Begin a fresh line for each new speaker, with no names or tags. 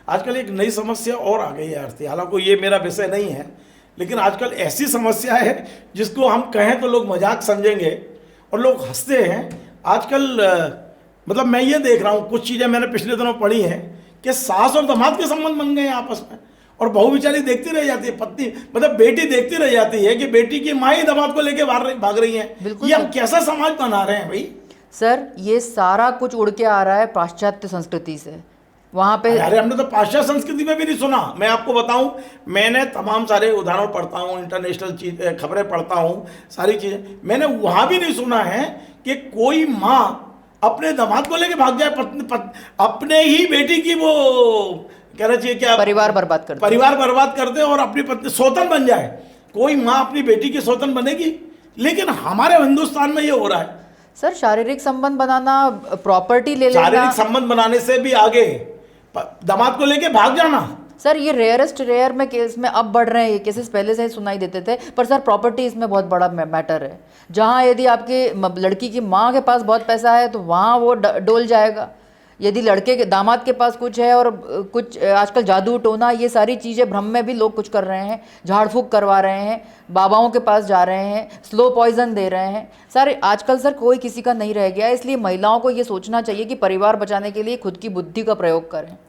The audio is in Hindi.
आजकल एक नई समस्या और आ गई है आरती, हालांकि ये मेरा विषय नहीं है, लेकिन आजकल ऐसी समस्या है जिसको हम कहें तो लोग मजाक समझेंगे और लोग हंसते हैं। आजकल मतलब मैं ये देख रहा हूँ, कुछ चीज़ें मैंने पिछले दिनों पढ़ी हैं कि सास और दामाद के संबंध बन गए हैं आपस में, और बहू बेचारी देखती रह जाती है, पत्नी मतलब बेटी देखती रह जाती है कि बेटी की माँ ही दामाद को लेके भाग रही है।
बिल्कुल
ये हम
सर।
कैसा समाज बना रहे हैं भाई?
सर ये सारा कुछ उड़ के आ रहा है पाश्चात्य संस्कृति से। वहाँ पे
अरे हमने तो पाश्चात्य संस्कृति में भी नहीं सुना। मैं आपको बताऊं, मैंने तमाम सारे उदाहरण पढ़ता हूं, इंटरनेशनल चीज खबरें पढ़ता हूं, सारी चीजें, मैंने वहां भी नहीं सुना है कि कोई माँ अपने दामाद को लेके भाग जाए, अपने ही बेटी की वो कहना चाहिए क्या,
परिवार बर्बाद कर दे।
परिवार बर्बाद कर दे और अपनी पत्नी सौतन बन जाए। कोई माँ अपनी बेटी की सौतन बनेगी? लेकिन हमारे हिंदुस्तान में ये हो रहा है।
सर शारीरिक संबंध बनाना, प्रॉपर्टी ले लेना,
शारीरिक संबंध बनाने से भी आगे दामाद को लेके भाग जाना।
सर ये रेयरेस्ट रेयर में केस में अब बढ़ रहे हैं ये केसेस, पहले से ही सुनाई देते थे, पर सर प्रॉपर्टी इसमें बहुत बड़ा मैटर है। जहाँ यदि आपके लड़की की माँ के पास बहुत पैसा है तो वहाँ वो डोल जाएगा। यदि लड़के के दामाद के पास कुछ है, और कुछ आजकल जादू टोना ये सारी चीज़ें भ्रम में भी लोग कुछ कर रहे हैं, झाड़ फूक करवा रहे हैं, बाबाओं के पास जा रहे हैं, स्लो पॉइजन दे रहे हैं। सर आजकल सर कोई किसी का नहीं रह गया है, इसलिए महिलाओं को ये सोचना चाहिए कि परिवार बचाने के लिए खुद की बुद्धि का प्रयोग करें।